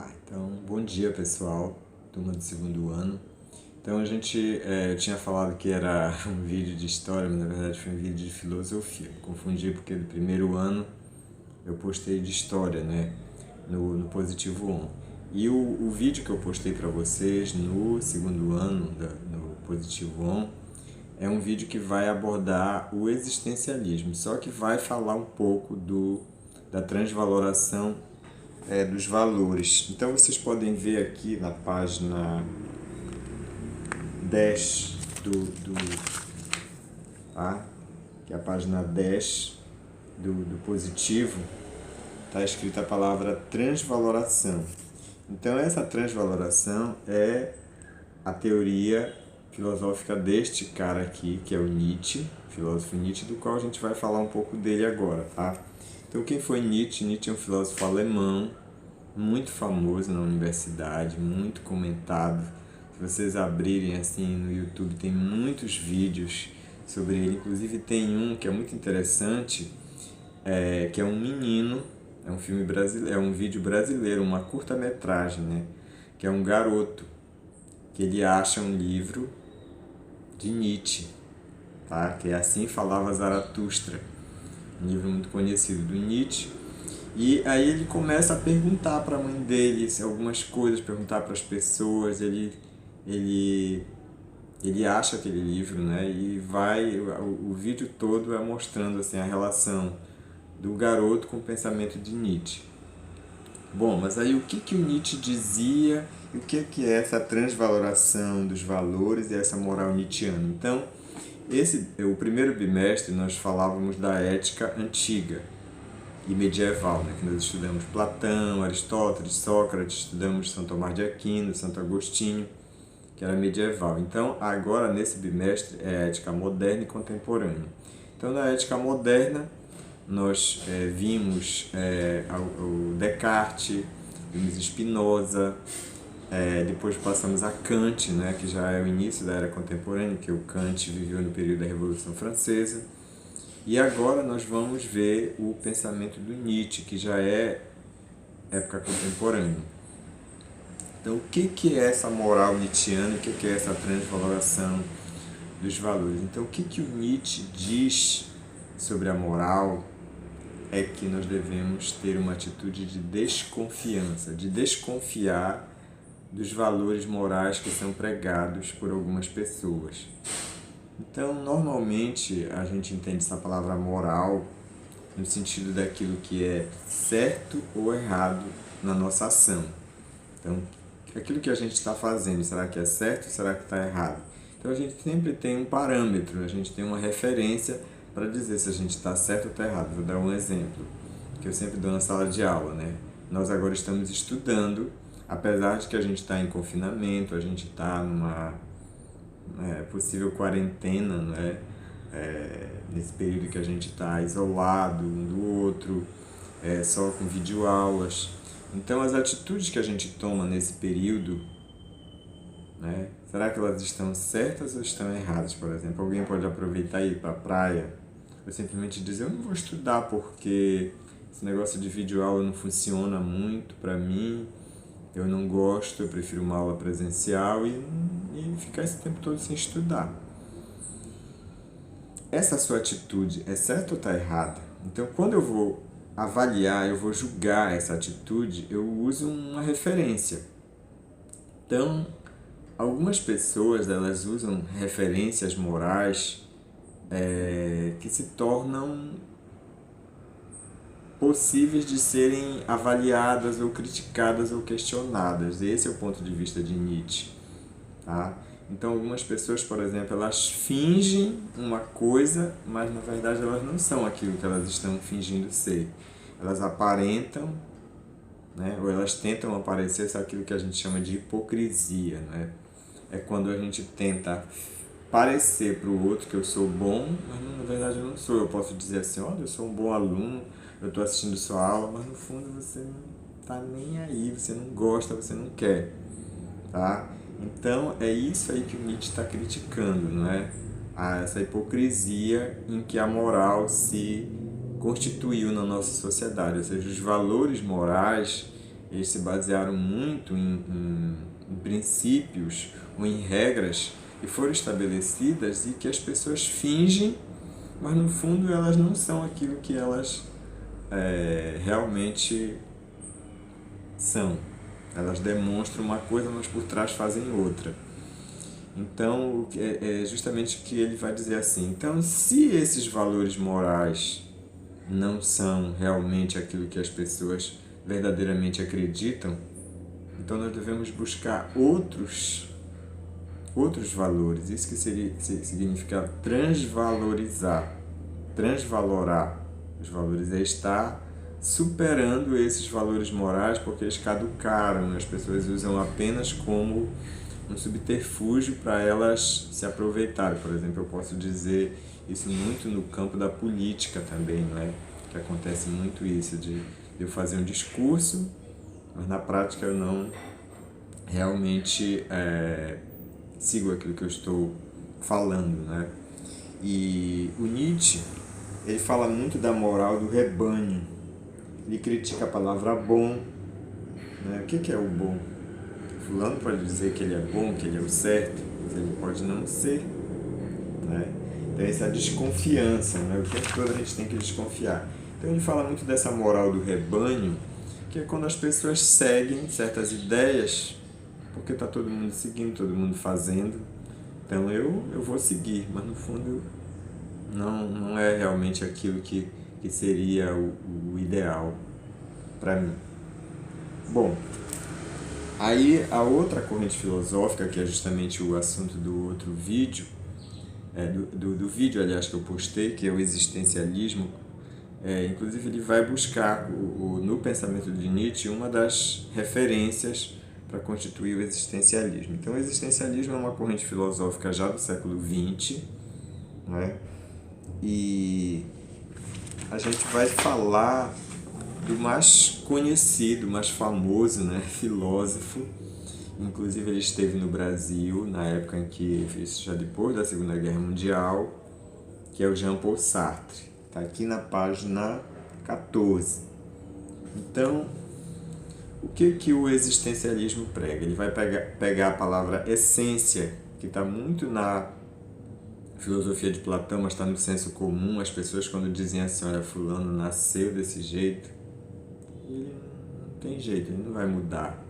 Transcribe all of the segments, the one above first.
Então, bom dia pessoal, turma do segundo ano. Então a gente tinha falado que era um vídeo de história, mas na verdade foi um vídeo de filosofia. Me confundi porque do primeiro ano eu postei de história, né, no Positivo On. E o vídeo que eu postei para vocês no segundo ano, no Positivo On, é um vídeo que vai abordar o existencialismo, só que vai falar um pouco da transvaloração dos valores. Então vocês podem ver aqui na página 10 tá? Que é a página 10 do positivo, está escrita a palavra transvaloração. Então essa transvaloração é a teoria filosófica deste cara aqui, que é o Nietzsche, filósofo Nietzsche, do qual a gente vai falar um pouco dele agora, tá? Então quem foi Nietzsche? Nietzsche é um filósofo alemão, muito famoso na universidade, muito comentado. Se vocês abrirem assim no YouTube, tem muitos vídeos sobre ele. Inclusive tem um que é muito interessante, que é um menino, é um filme brasileiro, é um vídeo brasileiro, uma curta-metragem, né? Que é um garoto que ele acha um livro de Nietzsche, tá? Que é Assim Falava Zaratustra, um livro muito conhecido do Nietzsche. E aí ele começa a perguntar para a mãe dele algumas coisas, perguntar para as pessoas, ele, ele acha aquele livro, né? E o vídeo todo é mostrando assim, a relação do garoto com o pensamento de Nietzsche. Bom, mas aí o que o Nietzsche dizia e o que é essa transvaloração dos valores e essa moral nietzschiana? Então, o primeiro bimestre nós falávamos da ética antiga e medieval, né? Que nós estudamos Platão, Aristóteles, Sócrates, estudamos São Tomás de Aquino, Santo Agostinho, que era medieval. Então, agora nesse bimestre é a ética moderna e contemporânea. Então, na ética moderna, nós vimos o Descartes, vimos Spinoza, depois passamos a Kant, né, que já é o início da era contemporânea, que o Kant viveu no período da Revolução Francesa. E agora nós vamos ver o pensamento do Nietzsche, que já é época contemporânea. Então, o que é essa moral nietzschiana, o que é essa transvaloração dos valores? Então, o que o Nietzsche diz sobre a moral é que nós devemos ter uma atitude de desconfiança, de desconfiar dos valores morais que são pregados por algumas pessoas. Então, normalmente, a gente entende essa palavra moral no sentido daquilo que é certo ou errado na nossa ação. Então, aquilo que a gente está fazendo, será que é certo ou será que está errado? Então, a gente sempre tem um parâmetro, a gente tem uma referência para dizer se a gente está certo ou está errado. Vou dar um exemplo, que eu sempre dou na sala de aula, né? Nós agora estamos estudando, apesar de que a gente está em confinamento, a gente está numa possível quarentena, né? Nesse período que a gente está isolado um do outro, só com videoaulas. Então, as atitudes que a gente toma nesse período, né? Será que elas estão certas ou estão erradas? Por exemplo, alguém pode aproveitar e ir para a praia ou simplesmente dizer, eu não vou estudar porque esse negócio de videoaula não funciona muito para mim, eu não gosto, eu prefiro uma aula presencial e ficar esse tempo todo sem estudar. Essa sua atitude é certa ou está errada? Então, quando eu vou avaliar, eu vou julgar essa atitude, eu uso uma referência. Então, algumas pessoas elas usam referências morais que se tornam possíveis de serem avaliadas ou criticadas ou questionadas. Esse é o ponto de vista de Nietzsche, tá? Então, algumas pessoas, por exemplo, elas fingem uma coisa, mas na verdade elas não são aquilo que elas estão fingindo ser. Elas aparentam, né? Ou elas tentam aparecer aquilo que a gente chama de hipocrisia, né? É quando a gente tenta parecer para o outro que eu sou bom, mas na verdade eu não sou. Eu posso dizer assim, olha, eu sou um bom aluno, eu estou assistindo sua aula, mas no fundo você não está nem aí, você não gosta, você não quer, tá? Então é isso aí que o Nietzsche está criticando, não é? Essa hipocrisia em que a moral se constituiu na nossa sociedade, ou seja, os valores morais eles se basearam muito em princípios ou em regras que foram estabelecidas e que as pessoas fingem, mas no fundo elas não são aquilo que elas realmente são. Elas demonstram uma coisa, mas por trás fazem outra. Então, é justamente o que ele vai dizer assim. Então, se esses valores morais não são realmente aquilo que as pessoas verdadeiramente acreditam, então nós devemos buscar outros valores. Isso que significa transvalorizar. Transvalorar os valores é estar superando esses valores morais porque eles caducaram, as pessoas usam apenas como um subterfúgio para elas se aproveitarem. Por exemplo, eu posso dizer isso muito no campo da política também, não é? Que acontece muito isso, de eu fazer um discurso, mas na prática eu não realmente sigo aquilo que eu estou falando, né? E o Nietzsche, ele fala muito da moral do rebanho. Ele critica a palavra bom, né? O que é o bom? Fulano pode dizer que ele é bom, que ele é o certo, mas ele pode não ser, né? Então essa desconfiança, né? O tempo todo a gente tem que desconfiar. Então ele fala muito dessa moral do rebanho, que é quando as pessoas seguem certas ideias, porque está todo mundo seguindo, todo mundo fazendo, então eu vou seguir, mas no fundo não é realmente aquilo que seria o ideal para mim. Bom, aí a outra corrente filosófica, que é justamente o assunto do outro vídeo, do vídeo, aliás, que eu postei, que é o existencialismo, inclusive ele vai buscar no pensamento de Nietzsche uma das referências para constituir o existencialismo. Então o existencialismo é uma corrente filosófica já do século XX, né? E a gente vai falar do mais conhecido, mais famoso, né, filósofo. Inclusive ele esteve no Brasil na época em que, isso já depois da Segunda Guerra Mundial, que é o Jean-Paul Sartre. Está aqui na página 14. Então, o que o existencialismo prega? Ele vai pegar a palavra essência, que está muito na filosofia de Platão, mas está no senso comum. As pessoas, quando dizem assim, olha, fulano nasceu desse jeito, ele não tem jeito, ele não vai mudar,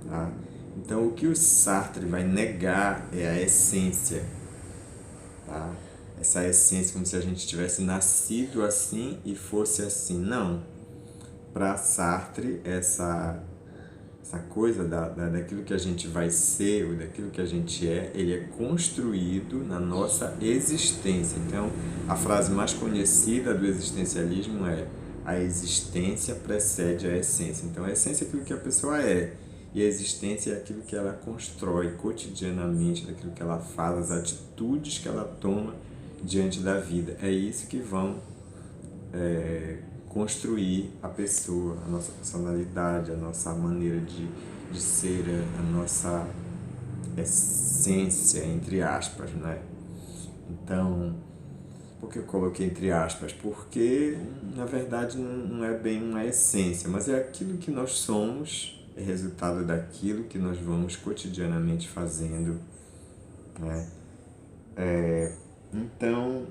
tá? Então, o que o Sartre vai negar é a essência, tá? Essa essência, como se a gente tivesse nascido assim e fosse assim. Não. Para Sartre, essa coisa daquilo que a gente vai ser ou daquilo que a gente é, ele é construído na nossa existência. Então, a frase mais conhecida do existencialismo é: a existência precede a essência. Então, a essência é aquilo que a pessoa é, e a existência é aquilo que ela constrói cotidianamente, daquilo que ela faz, as atitudes que ela toma diante da vida. É isso que vão construir a pessoa, a nossa personalidade, a nossa maneira de ser, a nossa essência, entre aspas, né? Então, por que eu coloquei entre aspas? Porque, na verdade, não é bem uma essência, mas é aquilo que nós somos, é resultado daquilo que nós vamos cotidianamente fazendo, né? Então,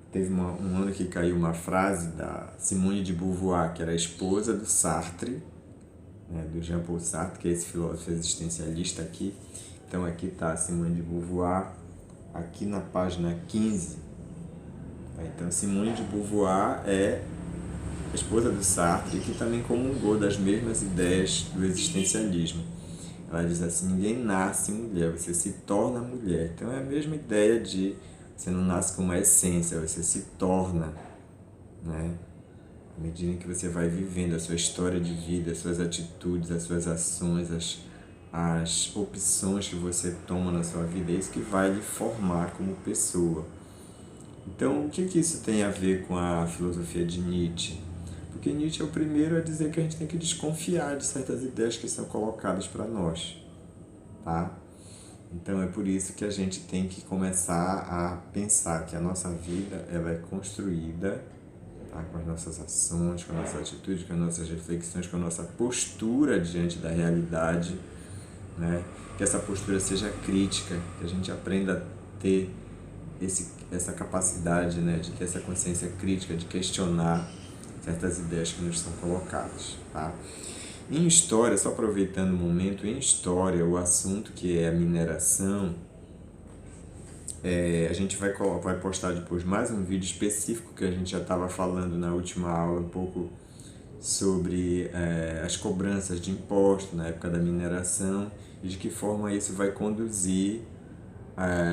teve um ano que caiu uma frase da Simone de Beauvoir, que era a esposa do Sartre, né, do Jean-Paul Sartre, que é esse filósofo existencialista aqui. Então aqui está a Simone de Beauvoir, aqui na página 15. Então Simone de Beauvoir é a esposa do Sartre, que também comungou das mesmas ideias do existencialismo. Ela diz assim: ninguém nasce mulher, você se torna mulher. Então é a mesma ideia de você não nasce com uma essência, você se torna, né? À medida que você vai vivendo a sua história de vida, as suas atitudes, as suas ações, as opções que você toma na sua vida, é isso que vai lhe formar como pessoa. Então, o que isso tem a ver com a filosofia de Nietzsche? Porque Nietzsche é o primeiro a dizer que a gente tem que desconfiar de certas ideias que são colocadas para nós, tá? Então é por isso que a gente tem que começar a pensar que a nossa vida ela é construída tá? Com as nossas ações, com as nossas atitudes, com as nossas reflexões, com a nossa postura diante da realidade, né? Que essa postura seja crítica, que a gente aprenda a ter essa capacidade, né, de ter essa consciência crítica, de questionar certas ideias que nos são colocadas, tá? Em história, só aproveitando o momento, em história, o assunto que é a mineração, a gente vai postar depois mais um vídeo específico que a gente já estava falando na última aula, um pouco sobre as cobranças de imposto na época da mineração e de que forma isso vai conduzir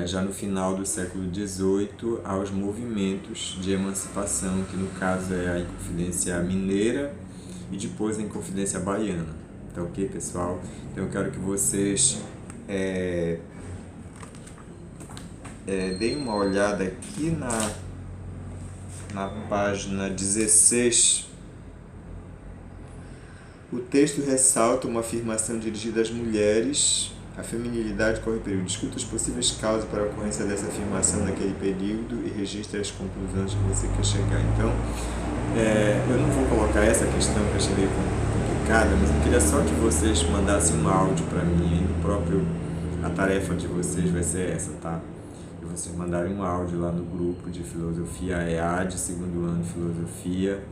já no final do século XVIII aos movimentos de emancipação, que no caso é a Inconfidência Mineira e depois a Inconfidência Baiana. Tá ok, pessoal? Então eu quero que vocês deem uma olhada aqui na página 16. O texto ressalta uma afirmação dirigida às mulheres. A feminilidade corre perigo. Discuta as possíveis causas para a ocorrência dessa afirmação naquele período e registre as conclusões que você quer chegar. Então, eu não vou colocar essa questão que eu achei meio complicada, mas eu queria só que vocês mandassem um áudio para mim. No próprio, a tarefa de vocês vai ser essa, tá? E vocês mandarem um áudio lá no grupo de filosofia EAD, segundo ano de filosofia.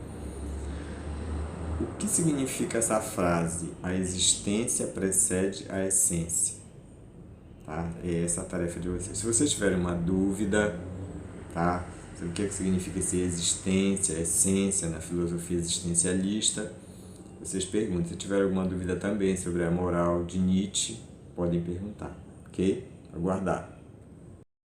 O que significa essa frase? A existência precede a essência. Tá? É essa a tarefa de vocês. Se vocês tiverem uma dúvida, tá? Sobre o que significa esse existência, essência na filosofia existencialista, vocês perguntam. Se tiverem alguma dúvida também sobre a moral de Nietzsche, podem perguntar, ok? Aguardar.